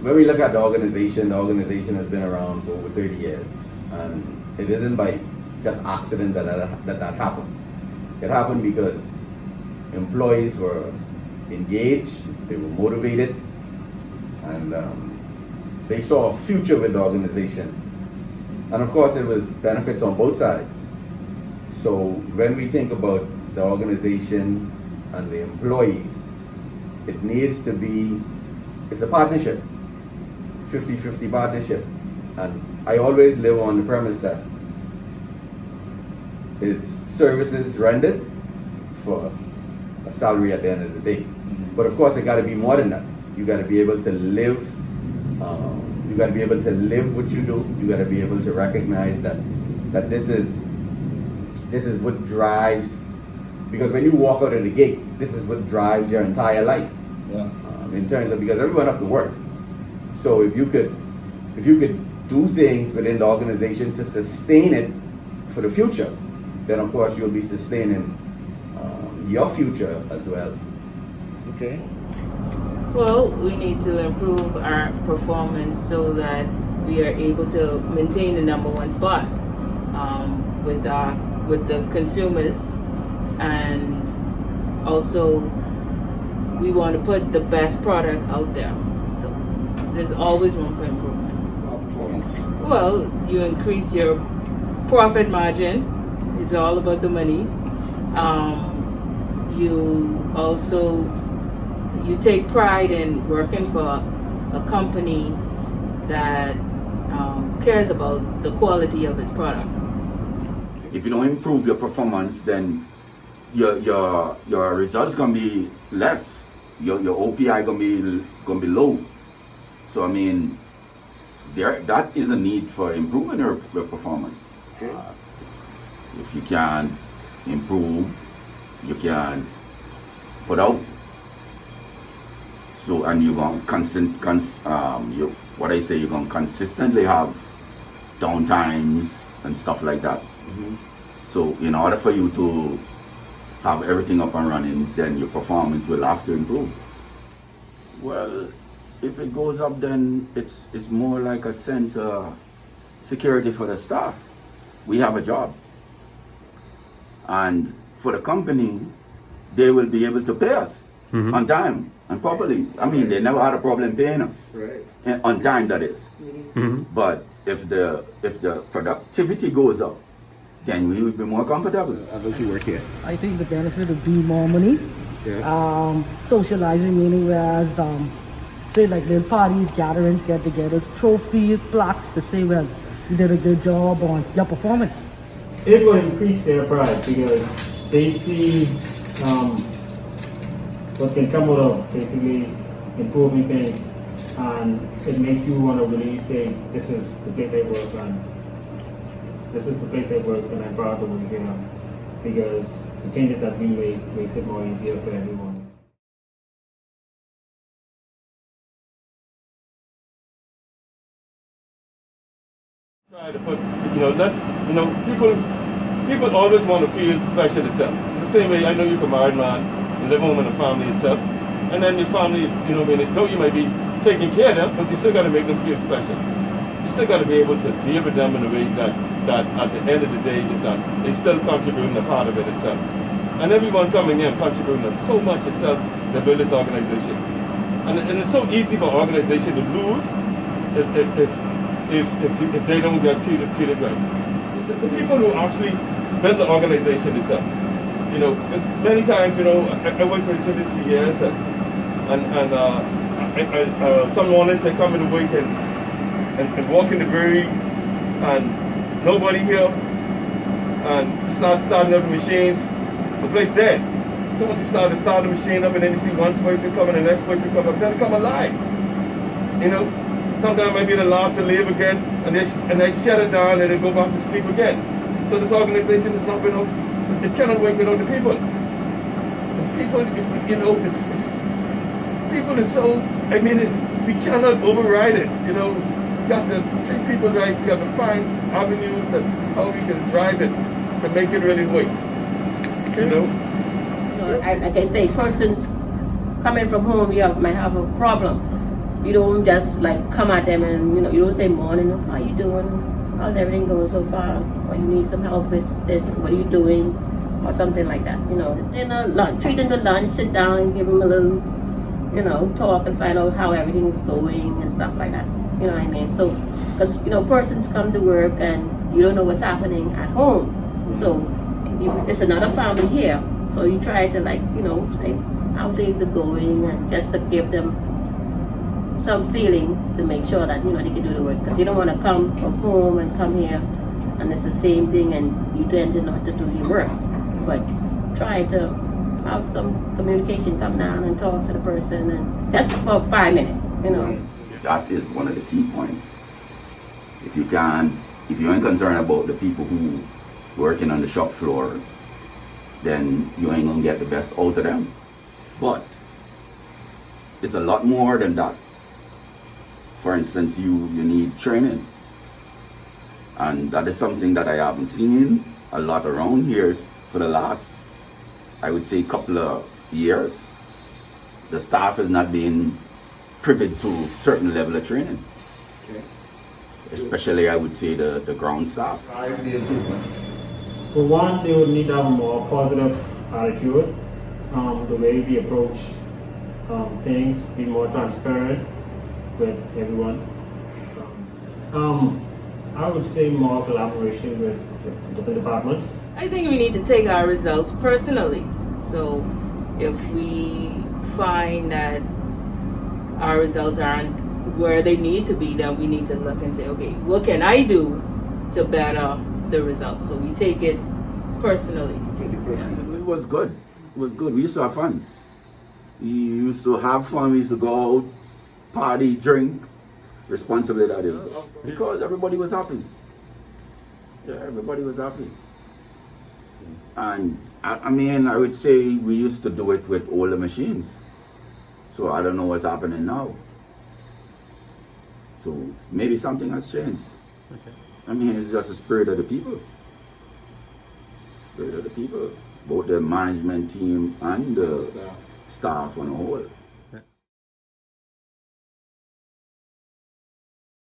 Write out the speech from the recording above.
when we look at the organization has been around for over 30 years, and it isn't by just accident that happened. It happened because employees were engaged, they were motivated, and they saw a future with the organization. And of course, it was benefits on both sides. So when we think about the organization and the employees, it needs to be, it's a partnership, 50-50 partnership. And I always live on the premise that it's services rendered for a salary at the end of the day. But of course, it got to be more than that. You got to be able to live. You got to be able to live what you do. You got to be able to recognize that this is what drives. Because when you walk out of the gate, this is what drives your entire life. Yeah. In terms of, because everyone has to work. So if you could do things within the organization to sustain it for the future, then of course you'll be sustaining your future as well. Okay. Well, we need to improve our performance so that we are able to maintain the number one spot with the consumers, and also we want to put the best product out there. So there's always room for improvement. Well, you increase your profit margin. It's all about the money. You take pride in working for a company that cares about the quality of its product. If you don't improve your performance, then your results gonna be less. Your OPI gonna be low. So I mean, that is a need for improving your performance. Okay. If you can improve, you can put out. So, and you're going you're going to consistently have downtimes and stuff like that. Mm-hmm. So in order for you to have everything up and running, then your performance will have to improve. Well, if it goes up, then it's more like a sense of security for the staff. We have a job. And for the company, they will be able to pay us on time and properly. I mean, they never had a problem paying us. Right. On time, that is. But if the productivity goes up, then we will be more comfortable. Others who work here. I think the benefit would be more money. Yeah. Socializing, meaning whereas, say like little parties, gatherings, get-togethers, trophies, plaques to say, well, you did a good job on your performance. It will increase their pride because they see what can come out of basically improving things, and it makes you want to really say, this is the place I work on. This is the place I work and I'm proud to work here, because the changes that we make makes it more easier for everyone. Try to put, people always want to feel special itself. It's the same way, I know you're a married man, you live home in a family itself, and then your family, though you might be taking care of them, but you still got to make them feel special. You still got to be able to deal with them in a way that at the end of the day is that they still contributing a part of it itself. And everyone coming in contributing so much itself to build this organization. And it's so easy for an organization to lose if they don't get treated right. It's the people who actually build the organization itself. Because many times, I worked with utilities for years, and some mornings they come into work and walk in the brewery, and nobody here, and starting up the machines, the place dead. So once you start the machine up, and then you see one person coming, and the next person come up, then they come alive. Sometimes it might be the last to leave again, and they shut it down, and they go back to sleep again. So this organization is not it cannot work without the people. The people, people is so, we cannot override it, You got to treat people right, you got to find avenues that how we can drive it to make it really work, Like I say, persons coming from home, you might have a problem. you don't just like come at them and you don't say morning, how you doing? How's everything going so far? Or you need some help with this? What are you doing? Or something like that. Treat them to lunch, sit down and give them a little, talk and find out how everything's going and stuff like that. You know what I mean? So, because persons come to work and you don't know what's happening at home. So, it's another family here. So you try to say how things are going and just to give them some feeling to make sure that they can do the work, because you don't want to come from home and come here and it's the same thing and you tend to not to do your work. But try to have some communication, come down and talk to the person, and that's for 5 minutes. That is one of the key points. If you ain't concerned about the people who working on the shop floor, then you ain't gonna get the best out of them. But it's a lot more than that. For instance, you need training. And that is something that I haven't seen a lot around here for the last, I would say, couple of years. The staff is not being privy to certain level of training. Okay. Especially, I would say, the ground staff. For one, they would need to have a more positive attitude. The way we approach things, be more transparent with everyone. I would say more collaboration with different departments. I think we need to take our results personally. So if we find that our results aren't where they need to be, then we need to look and say, okay, what can I do to better the results? So we take it personally. It was good. It was good. We used to have fun. We used to have fun. We used to go out, party, drink. Responsibly, that is. Because everybody was happy. Yeah, everybody was happy. And I would say we used to do it with older machines. So I don't know what's happening now. So maybe something has changed. Okay. It's just the spirit of the people. Spirit of the people. Both the management team and the staff on the whole.